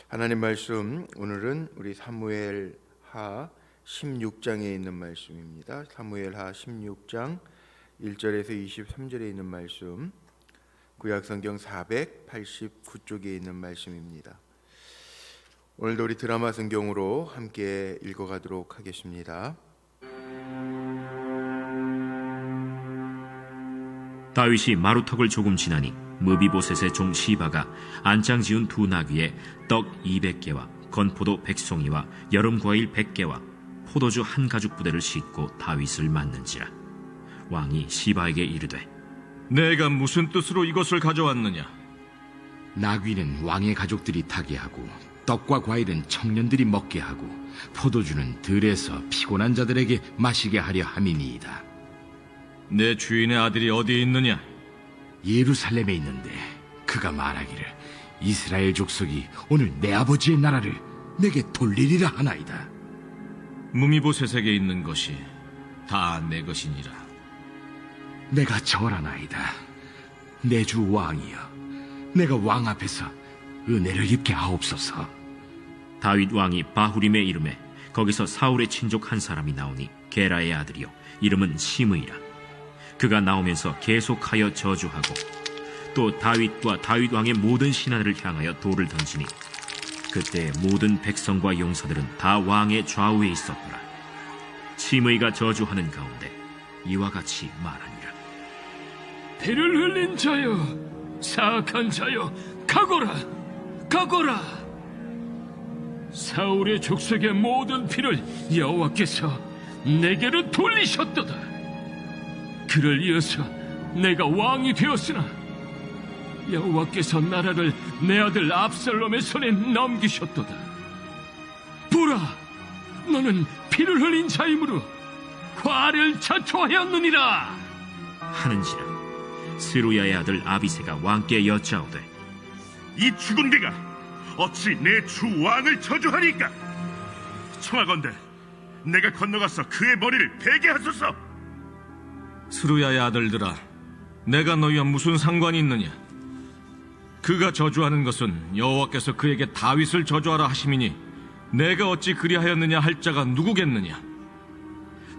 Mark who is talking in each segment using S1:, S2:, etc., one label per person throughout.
S1: 하나님 말씀, 오늘은 우리 사무엘하 16장에 있는 말씀입니다. 사무엘하 16장 1절에서 23절에 있는 말씀, 구약성경 489쪽에 있는 말씀입니다. 오늘도 우리 드라마 성경으로 함께 읽어가도록 하겠습니다.
S2: 다윗이 마루턱을 조금 지나니 무비보셋의 종 시바가 안장 지은 두 나귀에 떡 200개와 건포도 100송이와 여름과일 100개와 포도주 한 가죽 부대를 싣고 다윗을 맞는지라. 왕이 시바에게 이르되,
S3: 내가 무슨 뜻으로 이것을 가져왔느냐?
S4: 나귀는 왕의 가족들이 타게 하고 떡과 과일은 청년들이 먹게 하고 포도주는 들에서 피곤한 자들에게 마시게 하려 함이니이다.
S3: 내 주인의 아들이 어디에 있느냐?
S4: 예루살렘에 있는데 그가 말하기를 이스라엘 족속이 오늘 내 아버지의 나라를 내게 돌리리라 하나이다.
S3: 무미보셋에게 있는 것이 다 내 것이니라.
S4: 내가 절하나이다. 내 주 왕이여, 내가 왕 앞에서 은혜를 입게 하옵소서.
S2: 다윗 왕이 바후림에 이름에 거기서 사울의 친족 한 사람이 나오니 게라의 아들이요 이름은 시므이라. 그가 나오면서 계속하여 저주하고 또 다윗과 다윗 왕의 모든 신하들을 향하여 돌을 던지니 그때 모든 백성과 용사들은 다 왕의 좌우에 있었더라. 시므이가 저주하는 가운데 이와 같이 말하니라.
S5: 피를 흘린 자여, 사악한 자여, 가거라, 가거라. 사울의 족속의 모든 피를 여호와께서 내게로 돌리셨도다. 그를 이어서 내가 왕이 되었으나 여호와께서 나라를 내 아들 압살롬의 손에 넘기셨도다. 보라, 너는 피를 흘린 자이므로 화를 자초하였느니라
S2: 하는지라. 스루야의 아들 아비새가 왕께 여짜오되,
S6: 이 죽은 개가 어찌 내 주 왕을 저주하리까? 청하건대 내가 건너가서 그의 머리를 베게 하소서.
S3: 스루야의 아들들아, 내가 너희와 무슨 상관이 있느냐? 그가 저주하는 것은 여호와께서 그에게 다윗을 저주하라 하심이니 내가 어찌 그리하였느냐 할 자가 누구겠느냐?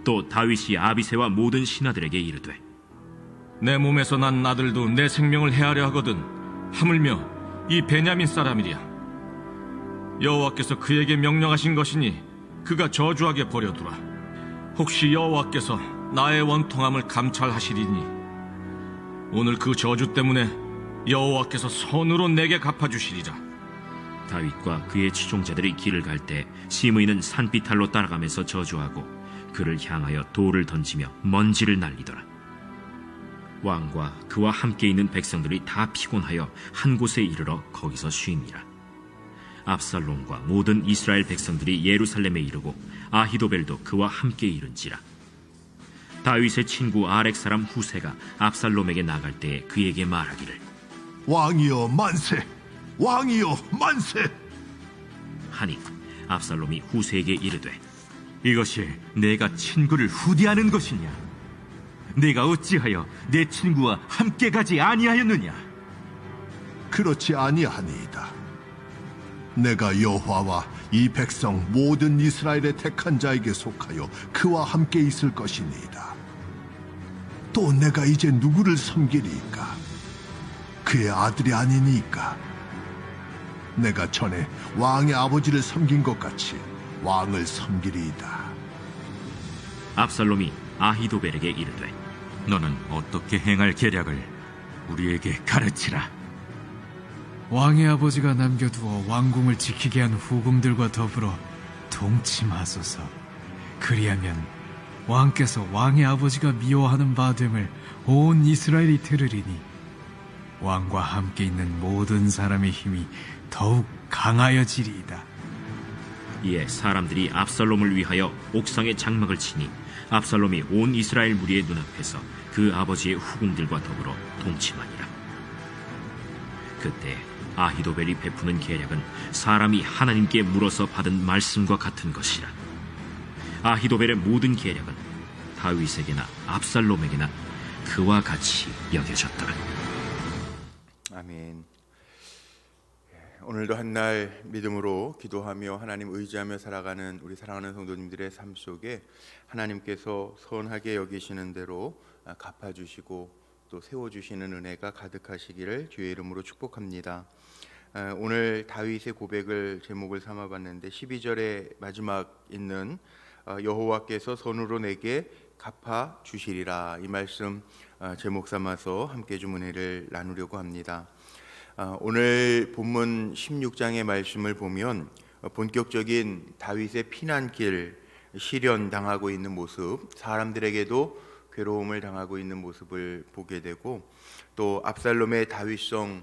S2: 또 다윗이 아비새와 모든 신하들에게 이르되,
S3: 내 몸에서 난 아들도 내 생명을 해하려 하거든 하물며 이 베냐민 사람이랴. 여호와께서 그에게 명령하신 것이니 그가 저주하게 버려두라. 혹시 여호와께서 나의 원통함을 감찰하시리니 오늘 그 저주 때문에 여호와께서 손으로 내게 갚아주시리라.
S2: 다윗과 그의 추종자들이 길을 갈 때 시므이는 산비탈로 따라가면서 저주하고 그를 향하여 돌을 던지며 먼지를 날리더라. 왕과 그와 함께 있는 백성들이 다 피곤하여 한 곳에 이르러 거기서 쉼이라. 압살롬과 모든 이스라엘 백성들이 예루살렘에 이르고 아히도벨도 그와 함께 이른지라. 다윗의 친구 아렉 사람 후세가 압살롬에게 나갈 때에 그에게 말하기를,
S7: 왕이여 만세! 왕이여 만세!
S2: 하니 압살롬이 후세에게 이르되,
S8: 이것이 내가 친구를 후대하는 것이냐? 내가 어찌하여 내 친구와 함께 가지 아니하였느냐?
S7: 그렇지 아니하니이다. 내가 여호와와 이 백성 모든 이스라엘의 택한 자에게 속하여 그와 함께 있을 것이니이다. 또 내가 이제 누구를 섬기리이까? 그의 아들이 아니니까. 내가 전에 왕의 아버지를 섬긴 것 같이 왕을 섬기리이다.
S2: 압살롬이 아히도벨에게 이르되,
S8: 너는 어떻게 행할 계략을 우리에게 가르치라.
S9: 왕의 아버지가 남겨두어 왕궁을 지키게 한 후궁들과 더불어 동침하소서. 그리하면 왕께서 왕의 아버지가 미워하는 바 됨을 온 이스라엘이 들으리니 왕과 함께 있는 모든 사람의 힘이 더욱 강하여지리이다.
S2: 이에 사람들이 압살롬을 위하여 옥상에 장막을 치니 압살롬이 온 이스라엘 무리의 눈앞에서 그 아버지의 후궁들과 더불어 동침하니라. 그때 아히도벨이 베푸는 계략은 사람이 하나님께 물어서 받은 말씀과 같은 것이라. 아히도벨의 모든 계략은 다윗에게나 압살롬에게나 그와 같이 여겨졌더라.
S1: 아멘. 오늘도 한날 믿음으로 기도하며 하나님 의지하며 살아가는 우리 사랑하는 성도님들의 삶 속에 하나님께서 선하게 여기시는 대로 갚아주시고 또 세워주시는 은혜가 가득하시기를 주의 이름으로 축복합니다. 오늘 다윗의 고백을 제목을 삼아봤는데 12절의 마지막 있는 여호와께서 손으로 내게 갚아주시리라, 이 말씀 제목 삼아서 함께 좀 은혜를 나누려고 합니다. 오늘 본문 16장의 말씀을 보면 본격적인 다윗의 피난길, 시련당하고 있는 모습, 사람들에게도 괴로움을 당하고 있는 모습을 보게 되고, 또 압살롬의 다윗성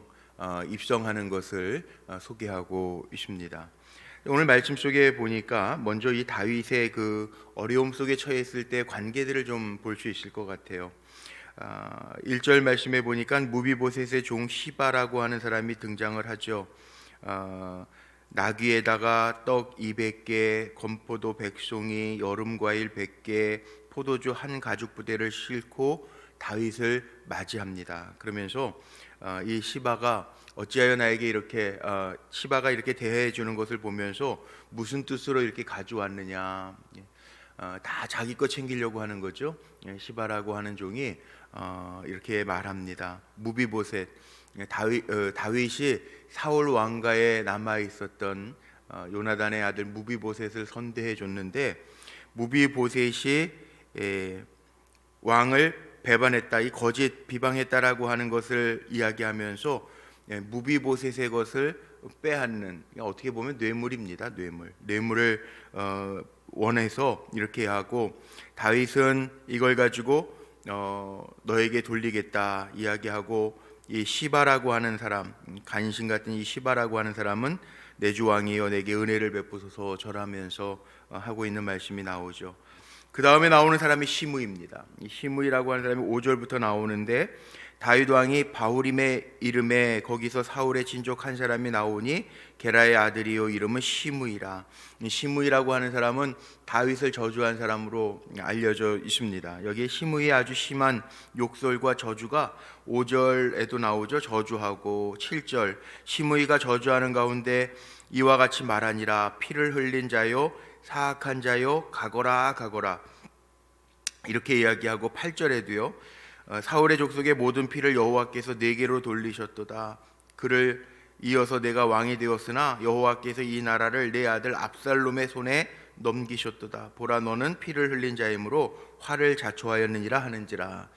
S1: 입성하는 것을 소개하고 있습니다. 오늘 말씀 속에 보니까 먼저 이 다윗의 그 어려움 속에 처했을 때 관계들을 좀 볼 수 있을 것 같아요. 1절 말씀에 보니까 무비보셋의 종 시바라고 하는 사람이 등장을 하죠. 나귀에다가 떡 200개, 건포도 100송이, 여름과일 100개, 포도주 한 가죽 부대를 싣고 다윗을 맞이합니다. 그러면서 이 시바가 어찌하여 나에게 이렇게 시바가 이렇게 대해 주는 것을 보면서 무슨 뜻으로 이렇게 가져왔느냐, 다 자기 거 챙기려고 하는 거죠. 시바라고 하는 종이 이렇게 말합니다. 무비보셋, 다윗이 사울 왕가에 남아 있었던 요나단의 아들 무비보셋을 선대해 줬는데, 무비보셋이 왕을 배반했다, 이 거짓 비방했다라고 하는 것을 이야기하면서 무비보셋의 것을 빼앗는, 어떻게 보면 뇌물입니다. 뇌물을 원해서 이렇게 하고, 다윗은 이걸 가지고 너에게 돌리겠다 이야기하고, 이 시바라고 하는 사람, 간신 같은 이 시바라고 하는 사람은 내 주 왕이여 내게 은혜를 베푸소서 절하면서 하고 있는 말씀이 나오죠. 그 다음에 나오는 사람이 시므이입니다. 이 시므이라고 하는 사람이 5절부터 나오는데, 다윗 왕이 바후림의 이름에 거기서 사울의 친족 한 사람이 나오니 게라의 아들이요 이름은 시므이라. 이 시므이라고 하는 사람은 다윗을 저주한 사람으로 알려져 있습니다. 여기에 시므이의 아주 심한 욕설과 저주가 5절에도 나오죠. 저주하고 7절 시므이가 저주하는 가운데 이와 같이 말하니라, 피를 흘린 자요 사악한 자요 가거라 가거라, 이렇게 이야기하고 8절에도요, 사울의 족속의 모든 피를 여호와께서 내게로 돌리셨도다. 그를 이어서 내가 왕이 되었으나 여호와께서 이 나라를 내 아들 압살롬의 손에 넘기셨도다. 보라, 너는 피를 흘린 자이므로 화를 자초하였느니라 하는지라.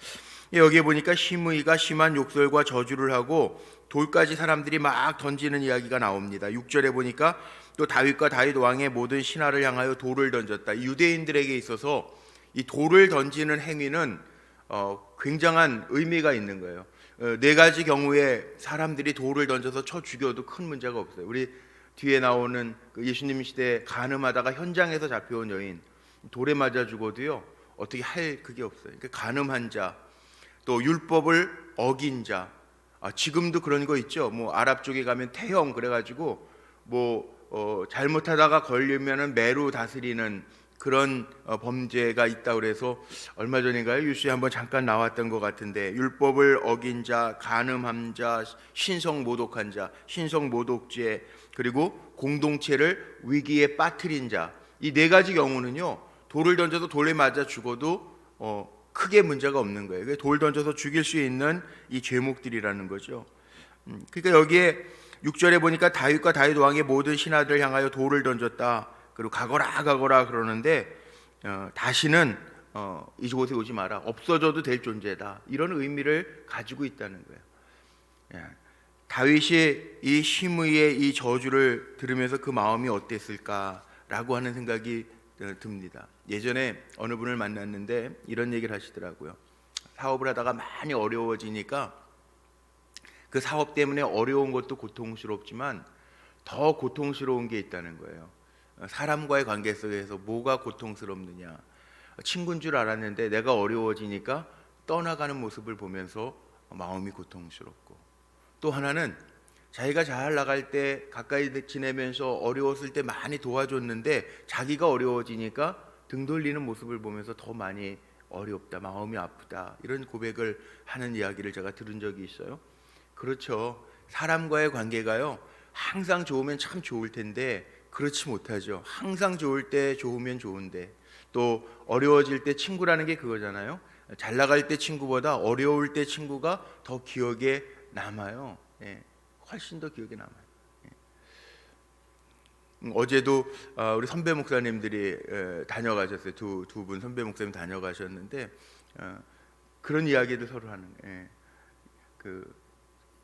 S1: 여기에 보니까 시므이가 심한 욕설과 저주를 하고 돌까지 사람들이 막 던지는 이야기가 나옵니다. 6절에 보니까 또 다윗과 다윗 왕의 모든 신하를 향하여 돌을 던졌다. 유대인들에게 있어서 이 돌을 던지는 행위는 굉장한 의미가 있는 거예요. 네 가지 경우에 사람들이 돌을 던져서 쳐 죽여도 큰 문제가 없어요. 우리 뒤에 나오는 그 예수님 시대에 간음하다가 현장에서 잡혀온 여인, 돌에 맞아 죽어도요 어떻게 할 그게 없어요. 그러니까 간음한 자, 또 율법을 어긴 자, 지금도 그런 거 있죠. 뭐 아랍 쪽에 가면 태형 그래가지고 잘못하다가 걸리면은 매로 다스리는 그런 범죄가 있다 그래서 얼마 전인가요? 뉴스에 한번 잠깐 나왔던 것 같은데, 율법을 어긴 자, 간음한 자, 신성모독한 자, 신성모독죄, 그리고 공동체를 위기에 빠뜨린 자, 이 네 가지 경우는요 돌을 던져서 돌에 맞아 죽어도 크게 문제가 없는 거예요. 돌 던져서 죽일 수 있는 이 죄목들이라는 거죠. 그러니까 여기에 6절에 보니까 다윗과 다윗 왕의 모든 신하들을 향하여 돌을 던졌다. 그리고 가거라 그러는데 다시는 이곳에 오지 마라, 없어져도 될 존재다, 이런 의미를 가지고 있다는 거예요. 다윗이 이 시므이의 이 저주를 들으면서 그 마음이 어땠을까라고 하는 생각이 듭니다. 예전에 어느 분을 만났는데 이런 얘기를 하시더라고요. 사업을 하다가 많이 어려워지니까 그 사업 때문에 어려운 것도 고통스럽지만 더 고통스러운 게 있다는 거예요. 사람과의 관계 속에서 뭐가 고통스럽느냐, 친구인 줄 알았는데 내가 어려워지니까 떠나가는 모습을 보면서 마음이 고통스럽고, 또 하나는 자기가 잘 나갈 때 가까이 지내면서 어려웠을 때 많이 도와줬는데 자기가 어려워지니까 등 돌리는 모습을 보면서 더 많이 어렵다, 마음이 아프다, 이런 고백을 하는 이야기를 제가 들은 적이 있어요. 그렇죠. 사람과의 관계가요 항상 좋으면 참 좋을 텐데 그렇지 못하죠. 항상 좋을 때 좋으면 좋은데, 또 어려워질 때 친구라는 게 그거잖아요. 잘 나갈 때 친구보다 어려울 때 친구가 더 기억에 남아요. 예, 훨씬 더 기억에 남아요. 어제도 우리 선배 목사님들이 다녀가셨어요. 두 분 선배 목사님 다녀가셨는데 그런 이야기도 서로 하는 거예요.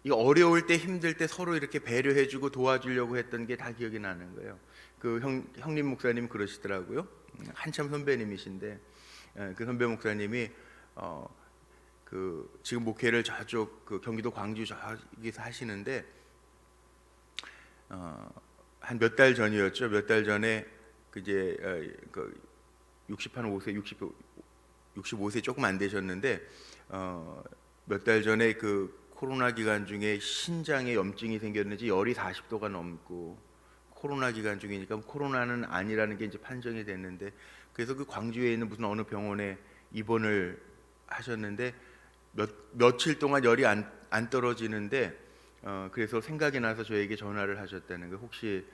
S1: 이 어려울 때 힘들 때 서로 이렇게 배려해주고 도와주려고 했던 게 다 기억이 나는 거예요. 그 형님 목사님 그러시더라고요. 한참 선배님이신데 그 선배 목사님이 그 지금 목회를 저쪽 그 경기도 광주 저기서 하시는데 한 몇 달 전이었죠. 몇 달 전에 이제 그 65세 조금 안 되셨는데 몇 달 전에 그 코로나 기간 중에 신장에 염증이 생겼는지 열이 40도가 넘고, 코로나 기간 중이니까 코로나는 아니라는 게 이제 판정이 됐는데, 그래서 그 광주에 있는 무슨 어느 병원에 입원을 하셨는데 며칠 동안 열이 안 떨어지는데 그래서 생각이 나서 저에게 전화를 하셨다는 거. 혹시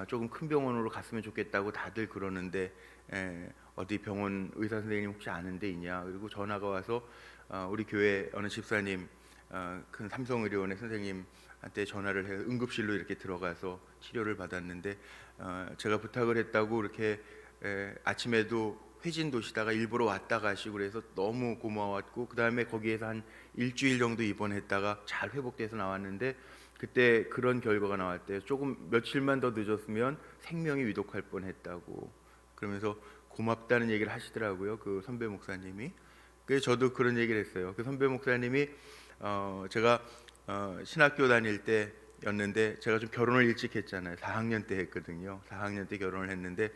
S1: 조금 큰 병원으로 갔으면 좋겠다고 다들 그러는데 어디 병원 의사 선생님 혹시 아는 데 있냐. 그리고 전화가 와서 우리 교회 어느 집사님 큰 삼성의료원의 선생님한테 전화를 해서 응급실로 이렇게 들어가서 치료를 받았는데 제가 부탁을 했다고 이렇게 아침에도 회진 도시다가 일부러 왔다 가시고 그래서 너무 고마웠고, 그 다음에 거기에서 한 일주일 정도 입원했다가 잘 회복돼서 나왔는데 그때 그런 결과가 나왔대요. 조금 며칠만 더 늦었으면 생명이 위독할 뻔했다고. 그러면서 고맙다는 얘기를 하시더라고요, 그 선배 목사님이. 그래서 저도 그런 얘기를 했어요. 그 선배 목사님이 제가 신학교 다닐 때였는데 제가 좀 결혼을 일찍 했잖아요. 4학년 때 했거든요. 4학년 때 결혼을 했는데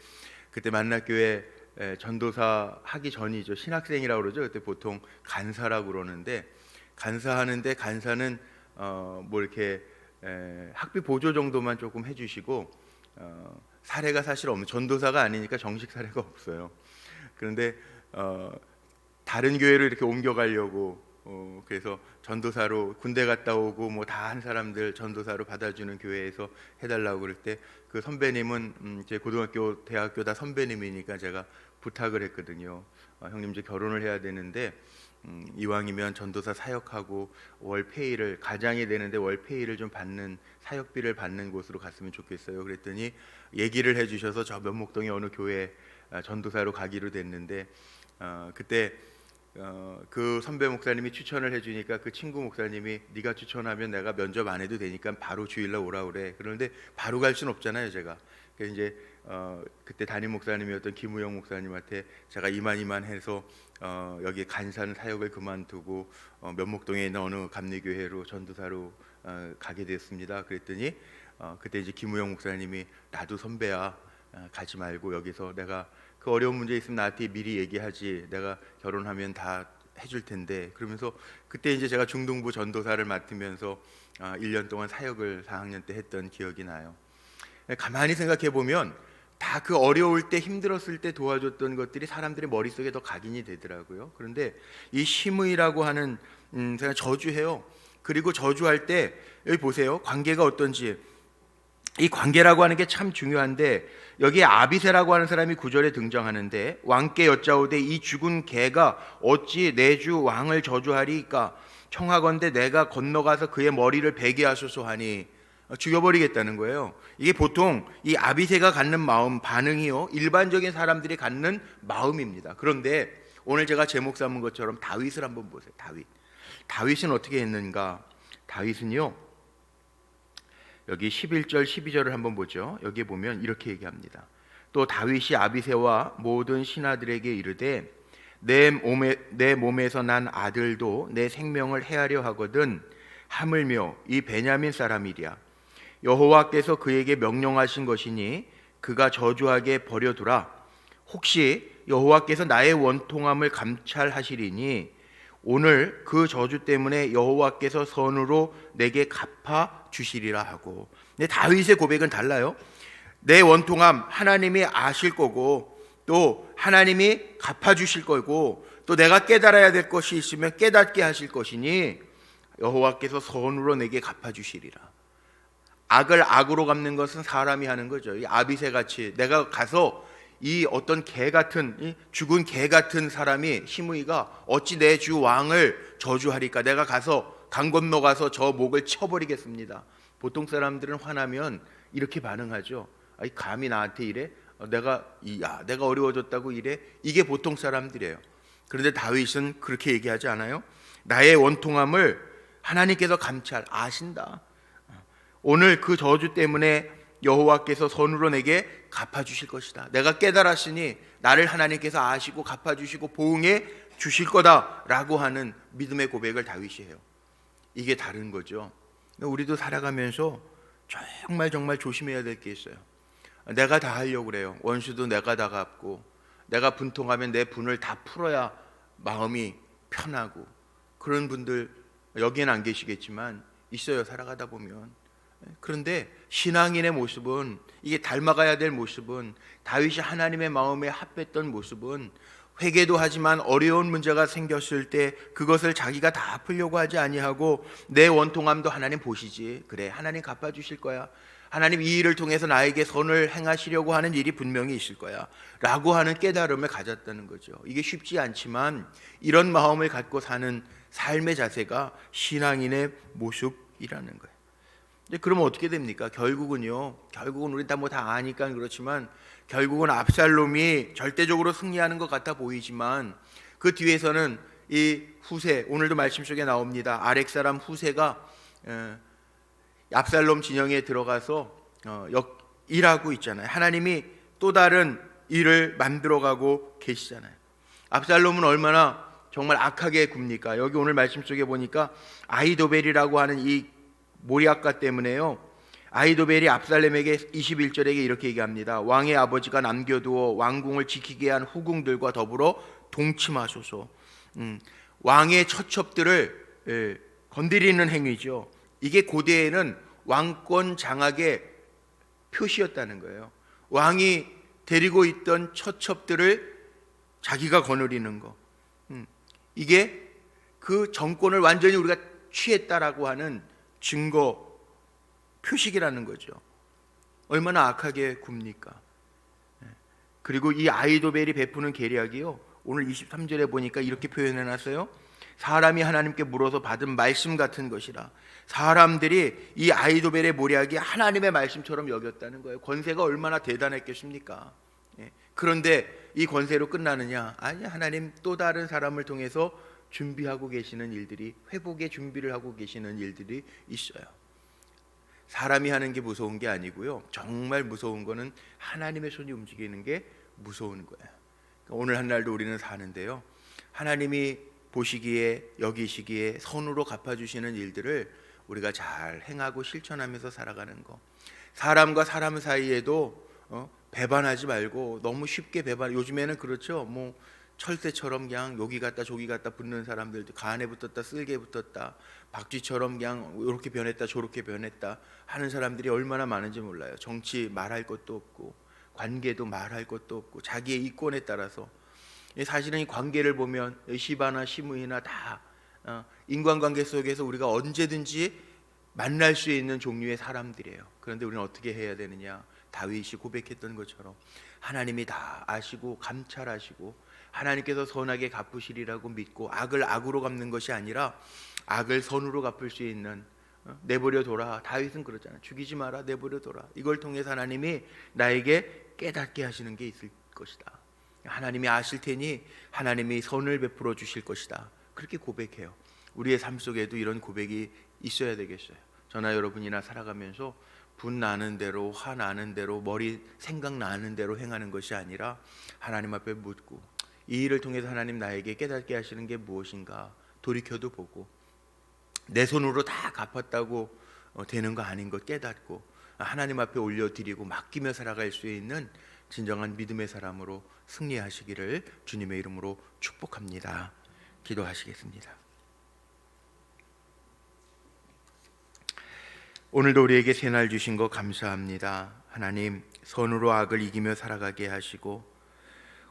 S1: 그때 만나교회 전도사 하기 전이죠. 신학생이라고 그러죠. 그때 보통 간사라고 그러는데, 간사하는데 간사는 뭐 이렇게 학비 보조 정도만 조금 해주시고 사례가 사실 없는, 전도사가 아니니까 정식 사례가 없어요. 그런데 다른 교회로 이렇게 옮겨가려고 그래서 전도사로 군대 갔다 오고 뭐 다 한 사람들 전도사로 받아주는 교회에서 해달라고 그럴 때 그 선배님은 제 고등학교 대학교 다 선배님이니까 제가 부탁을 했거든요. 형님 이제 결혼을 해야 되는데 이왕이면 전도사 사역하고 월 페이를, 가장이 되는데 월 페이를 좀 받는, 사역비를 받는 곳으로 갔으면 좋겠어요. 그랬더니 얘기를 해주셔서 저 면목동의 어느 교회 전도사로 가기로 됐는데 그때 그 선배 목사님이 추천을 해주니까 그 친구 목사님이 네가 추천하면 내가 면접 안 해도 되니까 바로 주일날 오라 그래. 그런데 바로 갈 수는 없잖아요, 제가. 그래서 이제 그때 담임 목사님이었던 김우영 목사님한테 제가 이만해서 여기 간산 사역을 그만두고 면목동에 있는 어느 감리교회로 전도사로 가게 됐습니다. 그랬더니 그때 이제 김우영 목사님이 나도 선배야, 가지 말고 여기서 내가 그 어려운 문제 있으면 나한테 미리 얘기하지, 내가 결혼하면 다 해줄 텐데. 그러면서 그때 이제 제가 중동부 전도사를 맡으면서 1년 동안 사역을 4학년 때 했던 기억이 나요. 가만히 생각해 보면 다 그 어려울 때 힘들었을 때 도와줬던 것들이 사람들의 머릿속에 더 각인이 되더라고요. 그런데 이 심의라고 하는 제가 저주해요. 그리고 저주할 때 여기 보세요, 관계가 어떤지. 이 관계라고 하는 게 참 중요한데 여기에 아비새라고 하는 사람이 9절에 등장하는데, 왕께 여짜오되 이 죽은 개가 어찌 내 주 왕을 저주하리이까? 청하건대 내가 건너가서 그의 머리를 베게 하소서 하니, 죽여버리겠다는 거예요. 이게 보통 이 아비새가 갖는 마음, 반응이요, 일반적인 사람들이 갖는 마음입니다. 그런데 오늘 제가 제목 삼은 것처럼 다윗을 한번 보세요. 다윗은 어떻게 했는가? 다윗은요, 여기 11절 12절을 한번 보죠. 여기 보면 이렇게 얘기합니다. 또 다윗이 아비새와 모든 신하들에게 이르되 내 몸에서 난 아들도 내 생명을 해하려 하거든 하물며 이 베냐민 사람이랴. 여호와께서 그에게 명령하신 것이니 그가 저주하게 버려두라. 혹시 여호와께서 나의 원통함을 감찰하시리니 오늘 그 저주 때문에 여호와께서 선으로 내게 갚아 주시리라 하고. 근데 다윗의 고백은 달라요. 내 원통함 하나님이 아실 거고, 또 하나님이 갚아 주실 거고, 또 내가 깨달아야 될 것이 있으면 깨닫게 하실 것이니 여호와께서 선으로 내게 갚아 주시리라. 악을 악으로 갚는 것은 사람이 하는 거죠. 이 아비새 같이 내가 가서 이 어떤 개 같은, 이 죽은 개 같은 사람이, 시므이가 어찌 내 주 왕을 저주하리까, 내가 가서 강 건너 가서 저 목을 쳐버리겠습니다. 보통 사람들은 화나면 이렇게 반응하죠. 아이, 감히 나한테 이래? 내가 어려워졌다고 이래? 이게 보통 사람들이에요. 그런데 다윗은 그렇게 얘기하지 않아요. 나의 원통함을 하나님께서 아신다. 오늘 그 저주 때문에 여호와께서 선으로 내게 갚아주실 것이다. 내가 깨달았으니 나를 하나님께서 아시고 갚아주시고 보응해 주실 거다라고 하는 믿음의 고백을 다윗이 해요. 이게 다른 거죠. 우리도 살아가면서 정말 조심해야 될 게 있어요. 내가 다 하려고 그래요. 원수도 내가 다 갚고, 내가 분통하면 내 분을 다 풀어야 마음이 편하고, 그런 분들 여기엔 안 계시겠지만 있어요, 살아가다 보면. 그런데 신앙인의 모습은, 이게 닮아가야 될 모습은, 다윗이 하나님의 마음에 합했던 모습은, 회개도 하지만 어려운 문제가 생겼을 때 그것을 자기가 다 풀려고 하지 아니하고, 내 원통함도 하나님 보시지, 그래 하나님 갚아주실 거야, 하나님 이 일을 통해서 나에게 선을 행하시려고 하는 일이 분명히 있을 거야 라고 하는 깨달음을 가졌다는 거죠. 이게 쉽지 않지만 이런 마음을 갖고 사는 삶의 자세가 신앙인의 모습이라는 거예요. 그러면 어떻게 됩니까? 결국은 우리 다 아니까 그렇지만, 결국은 압살롬이 절대적으로 승리하는 것 같아 보이지만 그 뒤에서는 이 후세, 오늘도 말씀 속에 나옵니다. 아렉 사람 후세가 압살롬 진영에 들어가서 일하고 있잖아요. 하나님이 또 다른 일을 만들어가고 계시잖아요. 압살롬은 얼마나 정말 악하게 굽니까? 여기 오늘 말씀 속에 보니까 아히도벨이라고 하는 이 모리아가 때문에요, 아히도벨이 압살롬에게 21절에 이렇게 얘기합니다. 왕의 아버지가 남겨두어 왕궁을 지키게 한 후궁들과 더불어 동침하소서. 왕의 처첩들을 건드리는 행위죠. 이게 고대에는 왕권 장악의 표시였다는 거예요. 왕이 데리고 있던 처첩들을 자기가 거느리는 거, 이게 그 정권을 완전히 우리가 취했다라고 하는 증거 표식이라는 거죠. 얼마나 악하게 굽니까? 그리고 이 아히도벨이 베푸는 계략이요, 오늘 23절에 보니까 이렇게 표현해 놨어요. 사람이 하나님께 물어서 받은 말씀 같은 것이라. 사람들이 이 아히도벨의 모략이 하나님의 말씀처럼 여겼다는 거예요. 권세가 얼마나 대단했겠습니까? 그런데 이 권세로 끝나느냐? 아니, 하나님 또 다른 사람을 통해서 준비하고 계시는 일들이, 회복의 준비를 하고 계시는 일들이 있어요. 사람이 하는 게 무서운 게 아니고요, 정말 무서운 거는 하나님의 손이 움직이는 게 무서운 거예요. 오늘 한 날도 우리는 사는데요, 하나님이 보시기에, 여기시기에 선으로 갚아주시는 일들을 우리가 잘 행하고 실천하면서 살아가는 거. 사람과 사람 사이에도 배반하지 말고, 너무 쉽게 요즘에는 그렇죠, 철새처럼 그냥 여기 갔다 저기 갔다 붙는 사람들도, 간에 붙었다 쓸개 붙었다, 박쥐처럼 그냥 이렇게 변했다 저렇게 변했다 하는 사람들이 얼마나 많은지 몰라요. 정치 말할 것도 없고, 관계도 말할 것도 없고, 자기의 이권에 따라서. 사실은 이 관계를 보면 시바나 시므이나 다 인간관계 속에서 우리가 언제든지 만날 수 있는 종류의 사람들이에요. 그런데 우리는 어떻게 해야 되느냐? 다윗이 고백했던 것처럼 하나님이 다 아시고 감찰하시고 하나님께서 선하게 갚으시리라고 믿고, 악을 악으로 갚는 것이 아니라 악을 선으로 갚을 수 있는, 내버려 둬라. 다윗은 그러잖아요. 죽이지 마라, 내버려 둬라. 이걸 통해서 하나님이 나에게 깨닫게 하시는 게 있을 것이다. 하나님이 아실 테니 하나님이 선을 베풀어 주실 것이다. 그렇게 고백해요. 우리의 삶 속에도 이런 고백이 있어야 되겠어요. 저나 여러분이나 살아가면서 분 나는 대로, 화 나는 대로, 머리 생각 나는 대로 행하는 것이 아니라 하나님 앞에 묻고, 이 일을 통해서 하나님 나에게 깨닫게 하시는 게 무엇인가 돌이켜도 보고, 내 손으로 다 갚았다고 되는 거 아닌 것 깨닫고 하나님 앞에 올려드리고 맡기며 살아갈 수 있는 진정한 믿음의 사람으로 승리하시기를 주님의 이름으로 축복합니다. 기도하시겠습니다. 오늘도 우리에게 새날 주신 거 감사합니다. 하나님, 선으로 악을 이기며 살아가게 하시고,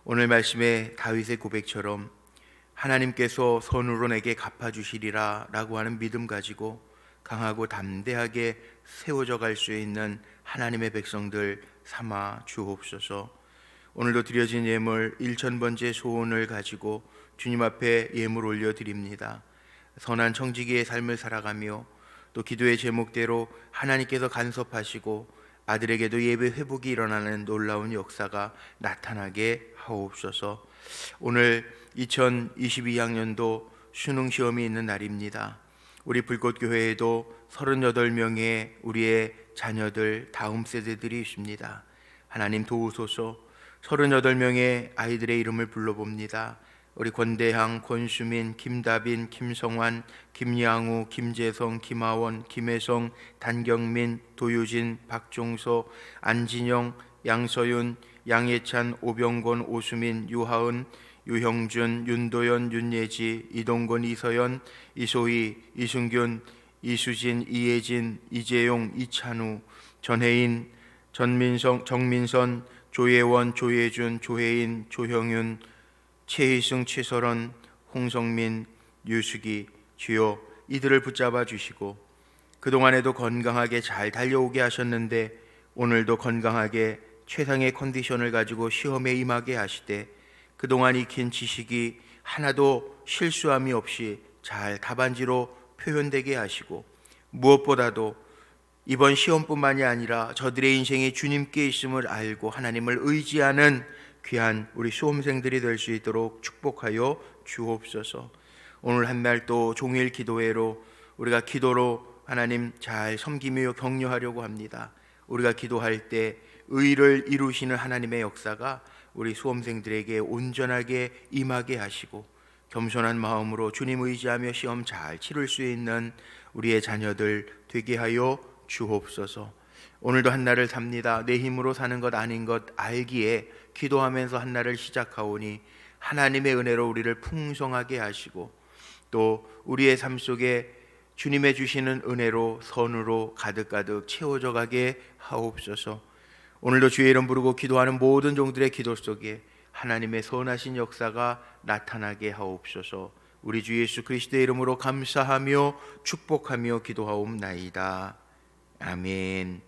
S1: 오늘 말씀에 다윗의 고백처럼 하나님께서 선으로 내게 갚아주시리라 라고 하는 믿음 가지고 강하고 담대하게 세워져 갈 수 있는 하나님의 백성들 삼아 주옵소서. 오늘도 드려진 예물 1000번째 소원을 가지고 주님 앞에 예물 올려드립니다. 선한 청지기의 삶을 살아가며 또 기도의 제목대로 하나님께서 간섭하시고 아들에게도 예배 회복이 일어나는 놀라운 역사가 나타나게 하옵소서. 오늘 2022학년도 수능 시험이 있는 날입니다. 우리 불꽃교회에도 38명의 우리의 자녀들 다음 세대들이 있습니다. 하나님 도우소서. 38명의 아이들의 이름을 불러봅니다. 우리 권대항, 권수민, 김다빈, 김성환, 김양우, 김재성, 김하원, 김혜성, 단경민, 도유진, 박종서, 안진영, 양서윤, 양예찬, 오병곤, 오수민, 유하은, 유형준, 윤도현, 윤예지, 이동건, 이서연, 이소희, 이순균, 이수진, 이예진, 이재용, 이찬우, 전혜인, 정민선, 조예원, 조예준, 조혜인, 조형윤, 최희승, 최설원, 홍성민, 유수기, 주여 이들을 붙잡아 주시고 그동안에도 건강하게 잘 달려오게 하셨는데 오늘도 건강하게 최상의 컨디션을 가지고 시험에 임하게 하시되 그동안 익힌 지식이 하나도 실수함이 없이 잘 답안지로 표현되게 하시고 무엇보다도 이번 시험뿐만이 아니라 저들의 인생이 주님께 있음을 알고 하나님을 의지하는 귀한 우리 수험생들이 될 수 있도록 축복하여 주옵소서. 오늘 한 날 또 종일 기도회로 우리가 기도로 하나님 잘 섬기며 격려하려고 합니다. 우리가 기도할 때 의를 이루시는 하나님의 역사가 우리 수험생들에게 온전하게 임하게 하시고 겸손한 마음으로 주님 의지하며 시험 잘 치를 수 있는 우리의 자녀들 되게 하여 주옵소서. 오늘도 한날을 삽니다. 내 힘으로 사는 것 아닌 것 알기에 기도하면서 한날을 시작하오니 하나님의 은혜로 우리를 풍성하게 하시고 또 우리의 삶 속에 주님의 주시는 은혜로 선으로 가득가득 채워져 가게 하옵소서. 오늘도 주의 이름 부르고 기도하는 모든 종들의 기도 속에 하나님의 선하신 역사가 나타나게 하옵소서. 우리 주 예수 그리스도의 이름으로 감사하며 축복하며 기도하옵나이다. 아멘.